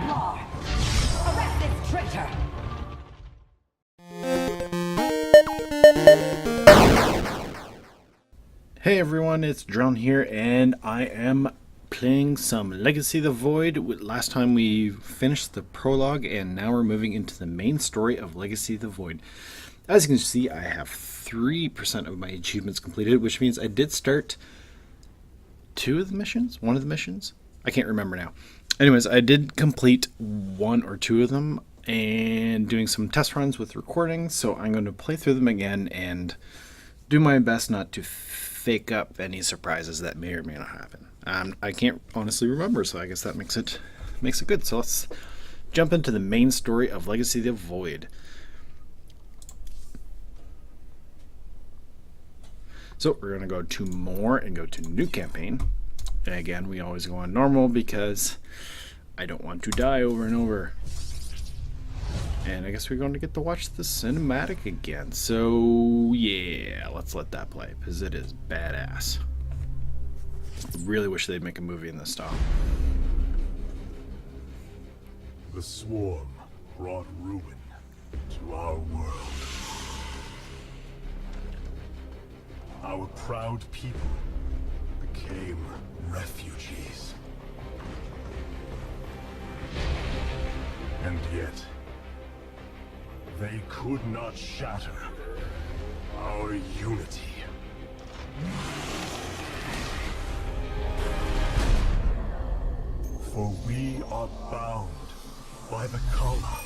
Templar! Arrest this traitor! Hey everyone, it's Dreln here, and I am playing some Legacy of the Void. Last time we finished the prologue, and now we're moving into the main story of Legacy of the Void. As you can see, I have 3% of my achievements completed, which means I did start one of the missions? I can't remember now. Anyways, I did complete one or two of them, and doing some test runs with recording, so I'm going to play through them again and do my best not to fake up any surprises that may or may not happen. I can't honestly remember, so I guess that makes it good. So let's jump into the main story of Legacy of the Void. So we're going to go to more and go to new campaign. And again, we always go on normal because I don't want to die over and over. And I guess we're going to get to watch the cinematic again. So yeah, let's let that play because it is badass. I really wish they'd make a movie in this style. The swarm brought ruin to our world. Our proud people became refugees. And yet, they could not shatter our unity. For we are bound by the Kala,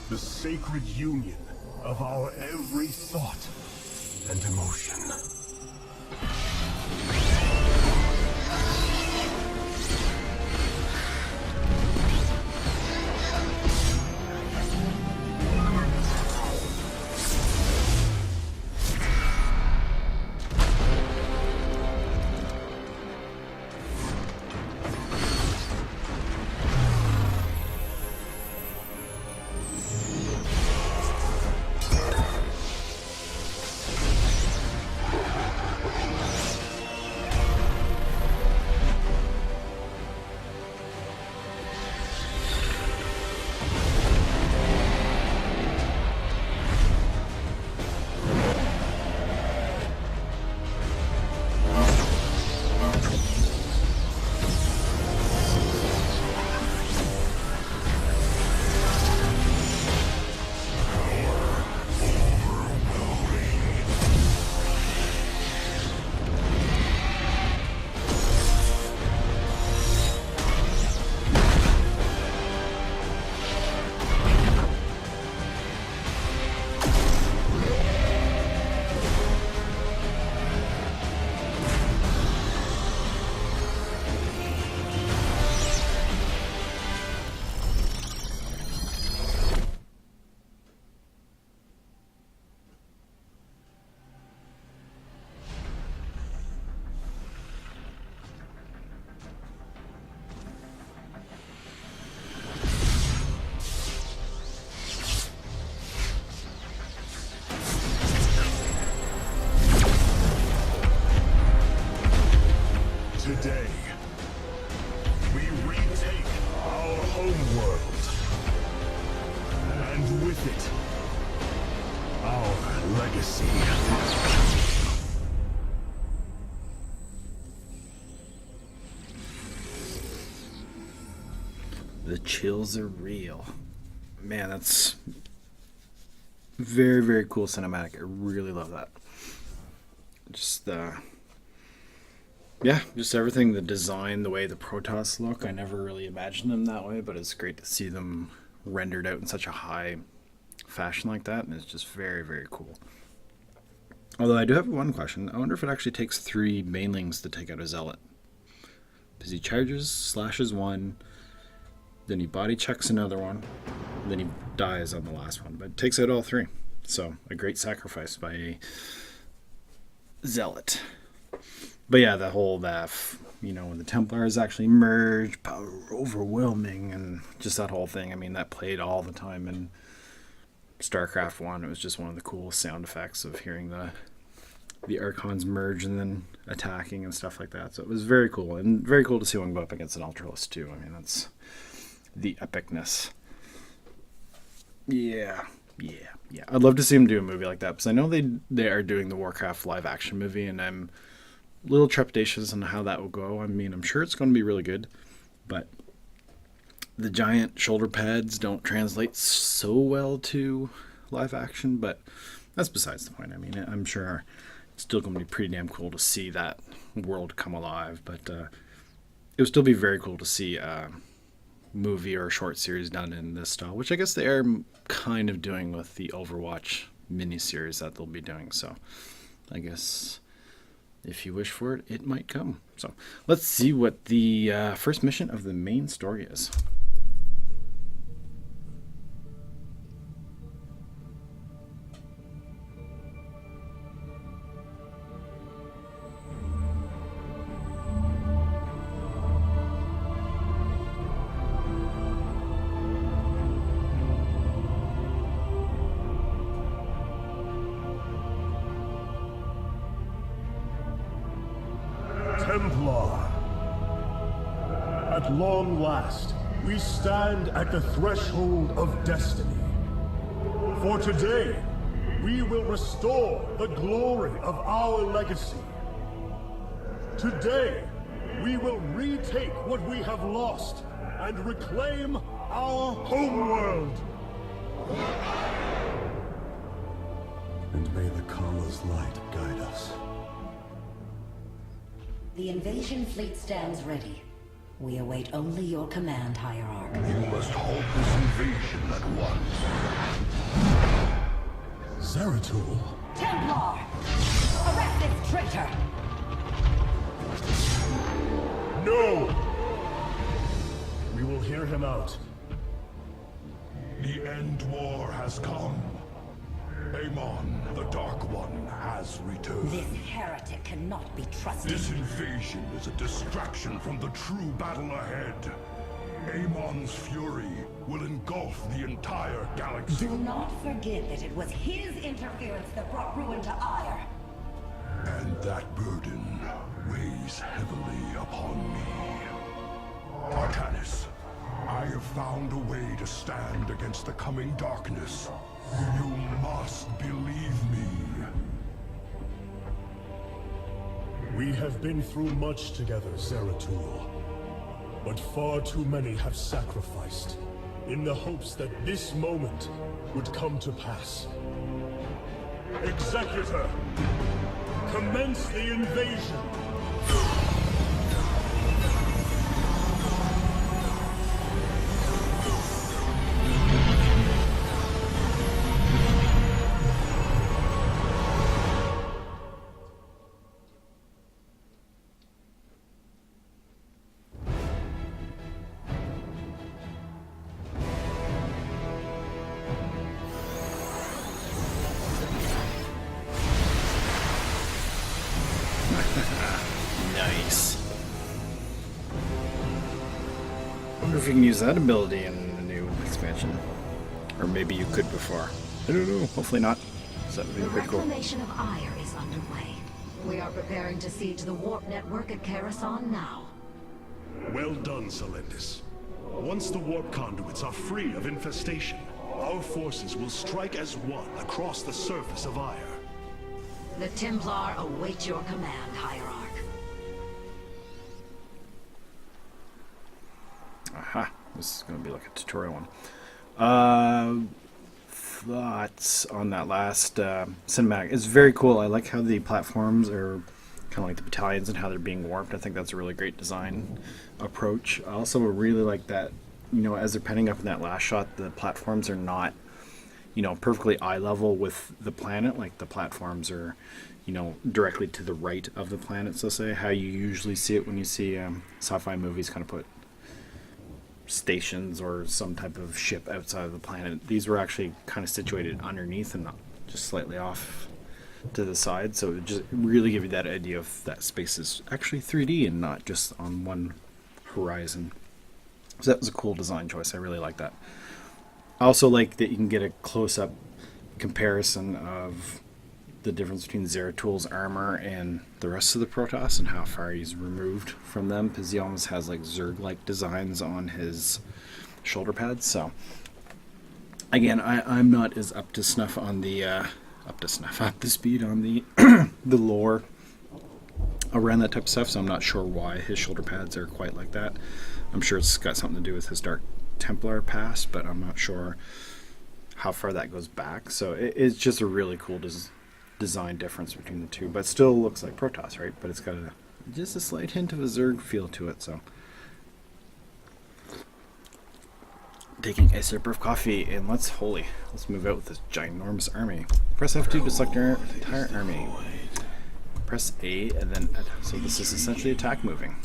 the sacred union of our every thought and emotion. Today, we retake our homeworld, and with it, our legacy. The chills are real. Man, that's very, very cool cinematic. I really love that. Just everything, the design, the way the Protoss look. I never really imagined them that way, but it's great to see them rendered out in such a high fashion like that, and it's just very, very cool. Although I do have one question. I wonder if it actually takes 3 mainlings to take out a Zealot. Because he charges, slashes one, then he body checks another one, and then he dies on the last one. But it takes out all 3. So, a great sacrifice by a Zealot. But yeah, the whole when the Templars actually merge, power overwhelming, and just that whole thing. I mean, that played all the time in Starcraft 1. It was just one of the coolest sound effects of hearing the Archons merge and then attacking and stuff like that. So it was very cool, and very cool to see one go up against an Ultralist too. I mean, that's the epicness. Yeah. I'd love to see him do a movie like that, because I know they are doing the Warcraft live action movie, and I'm a little trepidatious on how that will go. I mean, I'm sure it's going to be really good, but the giant shoulder pads don't translate so well to live action, but that's besides the point. I mean, I'm sure it's still going to be pretty damn cool to see that world come alive, but it would still be very cool to see a movie or a short series done in this style, which I guess they are kind of doing with the Overwatch miniseries that they'll be doing. So I guess if you wish for it, it might come. So let's see what the first mission of the main story is. Templar. At long last, we stand at the threshold of destiny. For today, we will restore the glory of our legacy. Today, we will retake what we have lost and reclaim our homeworld. And may the Kala's light guide us. The invasion fleet stands ready. We await only your command, Hierarch. You must halt this invasion at once. Zeratul? Templar! Arrest this traitor! No! We will hear him out. The end war has come. Amon, the Dark One, has returned. This heretic cannot be trusted. This invasion is a distraction from the true battle ahead. Amon's fury will engulf the entire galaxy. Do not forget that it was his interference that brought ruin to Ire. And that burden weighs heavily upon me. Artanis, I have found a way to stand against the coming darkness. You must believe me. We have been through much together, Zeratul. But far too many have sacrificed, in the hopes that this moment would come to pass. Executor, commence the invasion! Nice. Wonder if you can use that ability in the new expansion. Or maybe you could before. I don't know. Hopefully not. So that would be The pretty cool. reclamation of Ire is underway. We are preparing to siege the warp network at Karasan now. Well done, Selendis. Once the warp conduits are free of infestation, our forces will strike as one across the surface of Ire. The Templar await your command, Hierarch. Aha. This is going to be like a tutorial one. Thoughts on that last cinematic? It's very cool. I like how the platforms are kind of like the battalions and how they're being warped. I think that's a really great design approach. I also really like that, you know, as they're panning up in that last shot, the platforms are not, you know, perfectly eye level with the planet. Like the platforms are, you know, directly to the right of the planet, so say, how you usually see it when you see sci-fi movies kind of put stations or some type of ship outside of the planet. These were actually kind of situated underneath and not just slightly off to the side, so it would just really give you that idea of that space is actually 3D and not just on one horizon. So that was a cool design choice. I really like that. I also like that you can get a close-up comparison of the difference between Zeratul's armor and the rest of the Protoss and how far he's removed from them, because he almost has like Zerg-like designs on his shoulder pads. So again, I'm not as up to snuff on the up to speed on the the lore around that type of stuff, so I'm not sure why his shoulder pads are quite like that. I'm sure it's got something to do with his Dark Templar past, but I'm not sure how far that goes back. So it's just a really cool design difference between the two, but still looks like Protoss, right? But it's got just a slight hint of a Zerg feel to it. So taking a sip of coffee, and let's move out with this ginormous army. Press F2 to select your entire army. Press A, and then so this is essentially attack moving.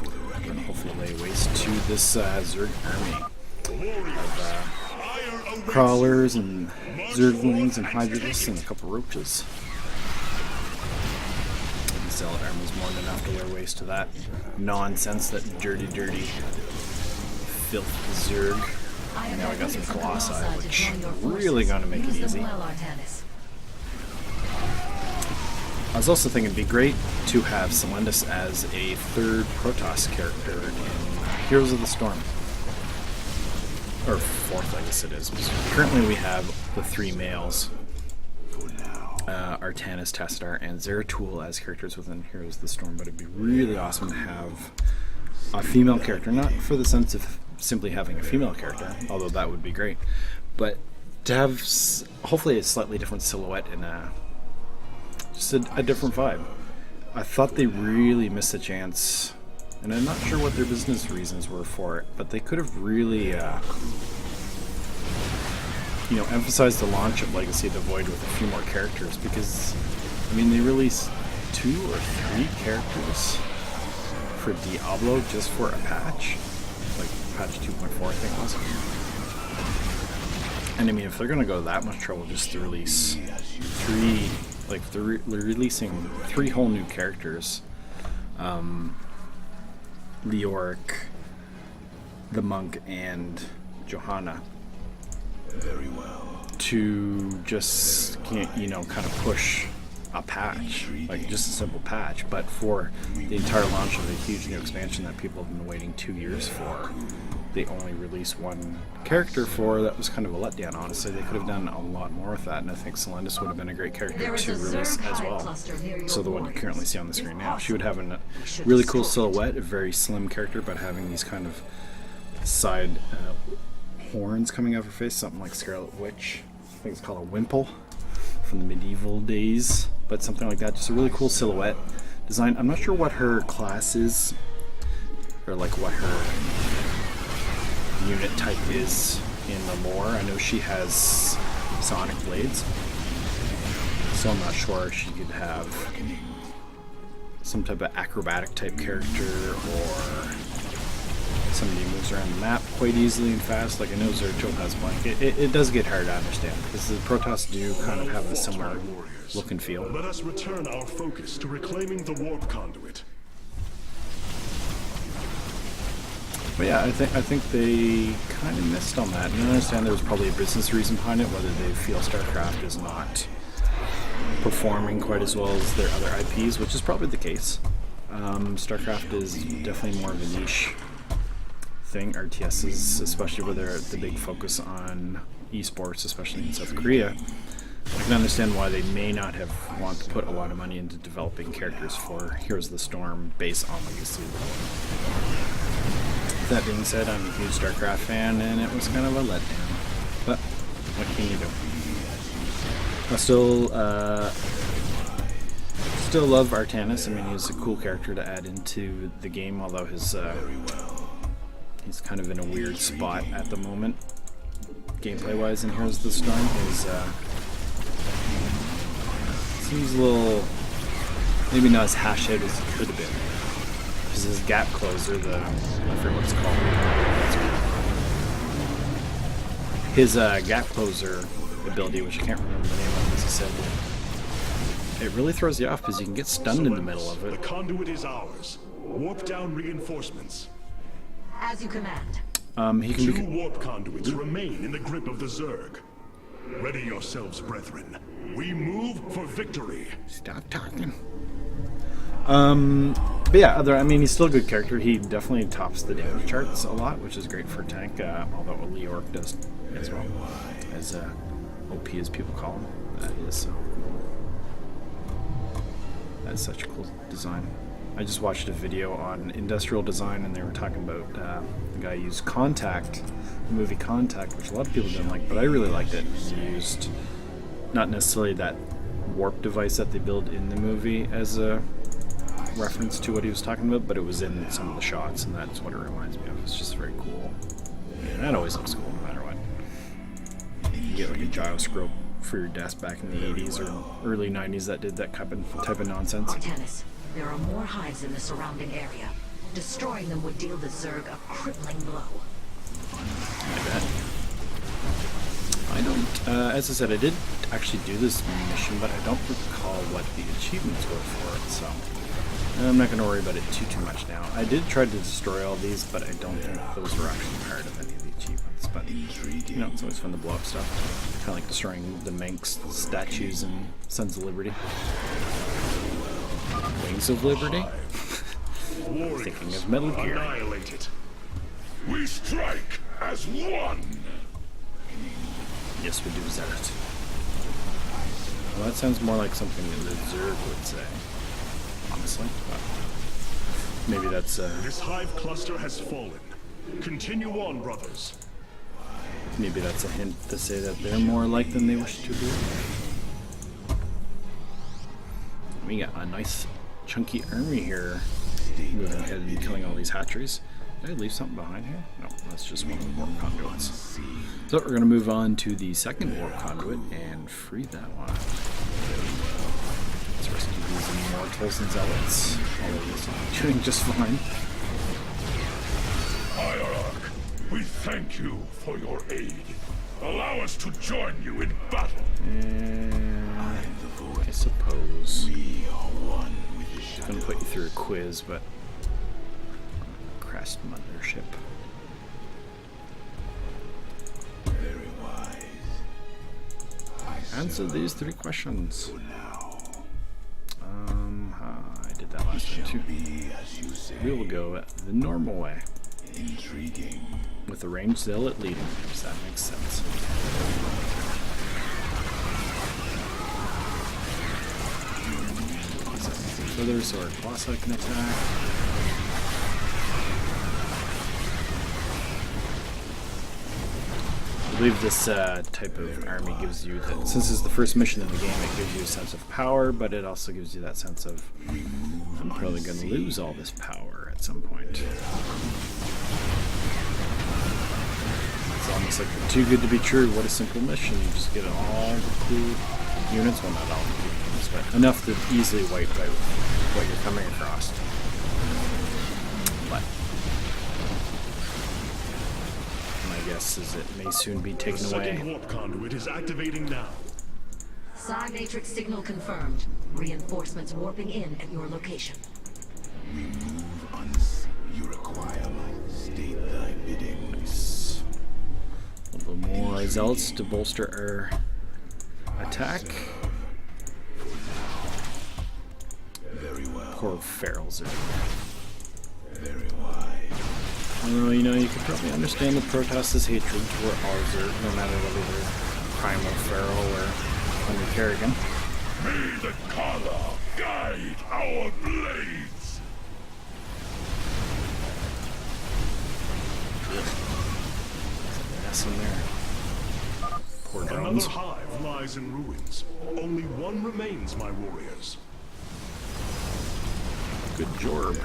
We're gonna hopefully lay waste to this Zerg army of crawlers and Zerglings and Hydralisks and a couple roaches. The Zealot army is more than enough to lay waste to that nonsense, that dirty filth Zerg. And now we got some Colossi, which really gonna make it easy. I was also thinking it'd be great to have Selendis as a third Protoss character in Heroes of the Storm. Or fourth, I guess it is. Currently we have the three males, Artanis, Tassadar, and Zeratul as characters within Heroes of the Storm, but it'd be really awesome to have a female character, not for the sense of simply having a female character, although that would be great, but to have hopefully a slightly different silhouette and just a different vibe. I thought they really missed a chance, and I'm not sure what their business reasons were for it, but they could have really emphasized the launch of Legacy of the Void with a few more characters, because I mean they released 2 or 3 characters for Diablo just for a patch, like patch 2.4 I think it was. And I mean, if they're gonna go that much trouble just to release 3, like they're releasing 3 whole new characters, Leoric, the Monk, and Johanna, very well, to just kind of push a patch, like just a simple patch, but for the entire launch of a huge new expansion that people have been waiting 2 years for, they only released 1 character for. That was kind of a letdown, honestly. They could have done a lot more with that, and I think Selendis would have been a great character to release as well. So the one you currently see on the screen now, she would have a really cool silhouette, a very slim character, but having these kind of side horns coming out of her face, something like Scarlet Witch. I think it's called a wimple from the medieval days, but something like that. Just a really cool silhouette design. I'm not sure what her class is, or like what her unit type is in the lore. I know she has sonic blades, so I'm not sure if she could have some type of acrobatic type character, or somebody who moves around the map quite easily and fast. Like I know Zeratul has blank. It does get hard to understand, because the Protoss do kind of have a similar look and feel. Let us return our focus to reclaiming the warp conduit. But yeah, I think they kind of missed on that. And I understand there was probably a business reason behind it, whether they feel Starcraft is not performing quite as well as their other IPs, which is probably the case. Starcraft is definitely more of a niche thing. RTSs, especially where they're the big focus on esports, especially in South Korea. I can understand why they may not have wanted to put a lot of money into developing characters for Heroes of the Storm based on Legacy. That being said, I'm a huge Starcraft fan, and it was kind of a letdown. But what can you do? I still love Artanis. I mean, he's a cool character to add into the game, although he's kind of in a weird spot at the moment, gameplay-wise. In Heroes of the Storm, seems a little, maybe not as hashed out as he could have been. Because his gap closer, I forget what it's called. His gap closer ability, which I can't remember the name of, as I said, it really throws you off because you can get stunned in the middle of it. The conduit is ours. Warp down reinforcements. As you command. He can 2 warp conduits remain in the grip of the Zerg. Ready yourselves, brethren. We move for victory. Stop talking. But yeah, I mean, he's still a good character. He definitely tops the damage charts a lot, which is great for a tank, although Leorc does as well, as OP as people call him. That is so cool. That's such a cool design. I just watched a video on industrial design, and they were talking about the guy used Contact, the movie Contact, which a lot of people didn't like, but I really liked it. He used not necessarily that warp device that they build in the movie as a reference to what he was talking about, but it was in some of the shots, and that's what it reminds me of. It's just very cool. And that always looks cool no matter what. You get like a gyroscope for your desk back in the 80s or early 90s that did that type of nonsense. Artanis, there are more hives in the surrounding area. Destroying them would deal the Zerg a crippling blow. I bet. I don't, as I said, I did actually do this mission, but I don't recall what the achievements were for it, so I'm not going to worry about it too much now. I did try to destroy all these, but I don't think those were actually part of any of the achievements, but, you know, it's always fun to blow up stuff. Kind of like destroying the Manx statues in Sons of Liberty. Wings of Liberty? Thinking of Metal Gear. Annihilated. We strike as one. Yes, we do, Zeret. Well, that sounds more like something that the Zerg would say, honestly. But maybe that's, This hive cluster has fallen. Continue on, brothers. maybe that's a hint to say that they're more alike than they wish to be. We got a nice chunky army here, moving ahead and killing all these hatcheries. Did I leave something behind here? No, that's just one of the warp conduits. So we're going to move on to the second warp conduit and free that one. Let's rescue these immortals and zealots. All of these are doing just fine. Hierarch, we thank you for your aid. Allow us to join you in battle. And I suppose I'm going to put you through a quiz, but Crest Mothership. Very wise. Answer these 3 questions. I did that last time too. We will go the normal way. Intriguing. With the ranged zealot leading, so that makes sense. Further, so our Colossi can attack. I believe this type of army gives you that, since it's the first mission in the game, it gives you a sense of power, but it also gives you that sense of, I'm probably going to lose all this power at some point. It's almost like too good to be true. What a simple mission. You just get all the cool units, well, not all the cool units, but enough to easily wipe out what you're coming across. But my guess is it may soon be The taken second away. warp conduit is activating now. Psi Matrix signal confirmed. Reinforcements warping in at your location. Remove unseen. You require my state thy bidding. Nice. A little more zealots to bolster our attack. Very well. Poor ferals are. Very wise. Well, you know, you could probably understand the Protoss's hatred toward Arzert, no matter whether they're Primal Feral or under Kerrigan. May the Kala guide our blades. Mess in there. Poor Another drones. hive lies in ruins. Only one remains, my warriors. Good job.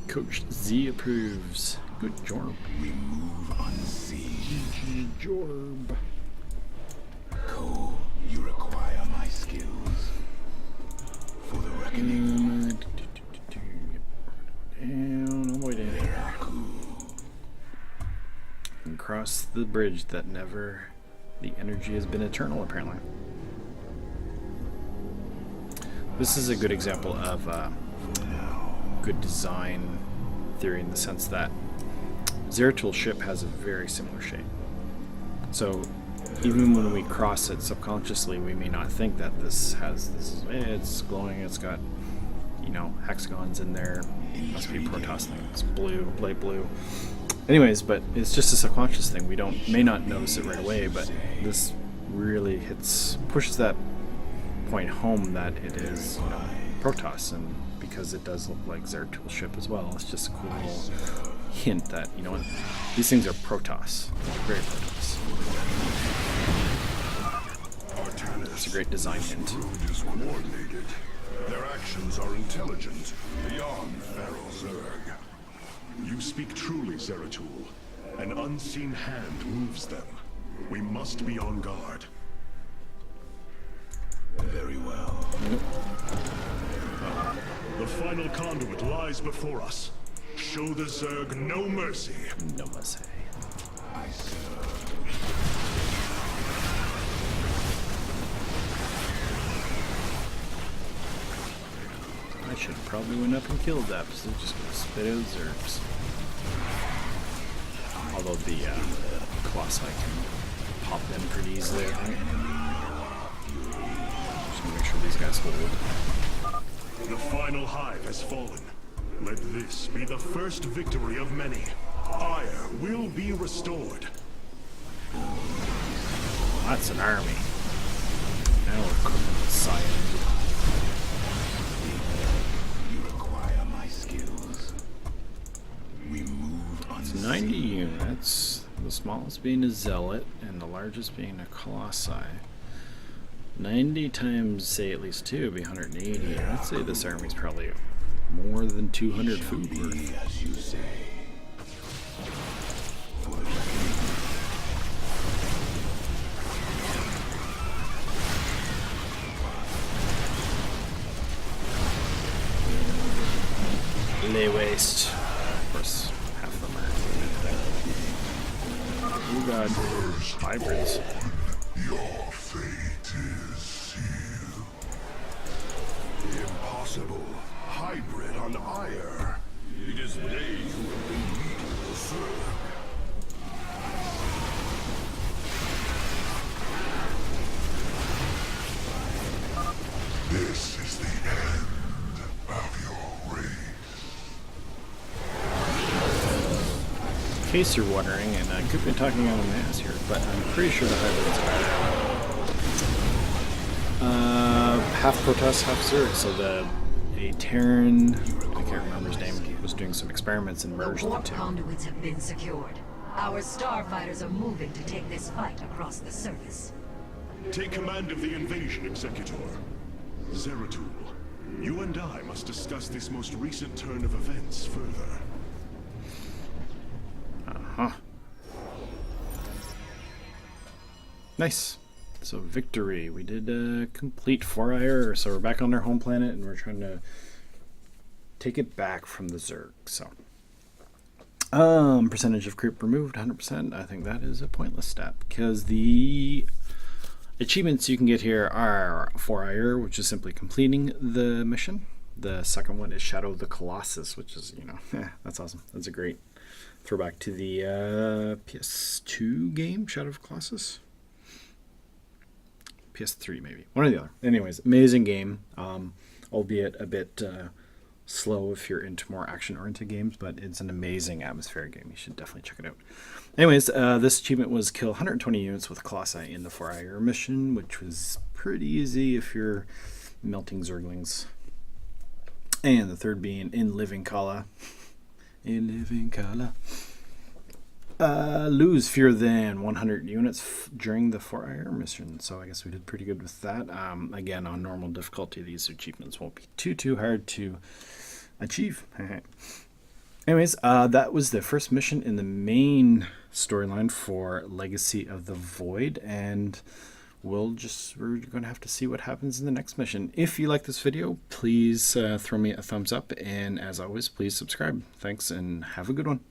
Coach Z approves. Good job. Remove unseen. Good job. Cole, you require my skills. For the reckoning. Down, all the way down here. And cross the bridge that never. The energy has been eternal, apparently. This is a good example of good design theory in the sense that Zeratul ship has a very similar shape. So even when we cross it subconsciously, we may not think that this has this. It's glowing. It's got you know, hexagons in there. It must be Protoss thing. It's blue, light blue. Anyways, but it's just a subconscious thing. We may not notice it right away, but this really pushes that point home that it is, you know, Protoss, and because it does look like Zeratul ship as well, it's just a cool little hint that, you know what, these things are Protoss. Very Protoss. It's a great design hint. Brood is coordinated. Their actions are intelligent, beyond feral Zerg. You speak truly, Zeratul. An unseen hand moves them. We must be on guard. Very well. The final conduit lies before us. Show the Zerg no mercy. No mercy. I should probably went up and killed that, because they're just gonna spit out Zergs. Although the Colossi can pop them pretty easily, I think. Just gonna make sure these guys hold. The final hive has fallen. Let this be the first victory of many. Ire will be restored. That's an army. Now we're cooking with cyan. You acquire my skills. We move on. It's 90 units. The smallest being a zealot, and the largest being a colossi. 90 times, say, at least 2 would be 180. I'd say this army's probably more than 200 food worth. As you say. Lay waste. Of course, half of them are. Oh god, hybrids. Your fate is sealed. Impossible. Hybrid on Ire. It is they who have been leading the Zerg. This is the end of your race. In case you're wondering, and I could be talking out of my ass here, but I'm pretty sure the hybrids are half Protoss, half Zerg. So a Terran, I can't remember his name, he was doing some experiments and The merged the warp two. conduits have been secured. Our starfighters are moving to take this fight across the surface. Take command of the invasion, Executor. Zeratul, you and I must discuss this most recent turn of events further. Uh-huh. Nice. So victory. We did complete 4 Ire, so we're back on our home planet, and we're trying to take it back from the Zerg. So, percentage of creep removed, 100%. I think that is a pointless stat, because the achievements you can get here are 4 Ire, which is simply completing the mission. The second one is Shadow of the Colossus, which is, you know, that's awesome. That's a great throwback to the PS2 game, Shadow of the Colossus. PS3 maybe, one or the other. Anyways, amazing game, albeit a bit slow if you're into more action-oriented games, but it's an amazing atmospheric game. You should definitely check it out. Anyways, this achievement was kill 120 units with Colossi in the 4 Ire mission, which was pretty easy if you're melting Zerglings. And the third being in Living Kala. In Living Kala. Lose fewer than 100 units during the 4 Ire mission. So I guess we did pretty good with that. Again, on normal difficulty, these achievements won't be too hard to achieve. Anyways, that was the first mission in the main storyline for Legacy of the Void, and we're going to have to see what happens in the next mission. If you like this video, please throw me a thumbs up, and as always, please subscribe. Thanks, and have a good one.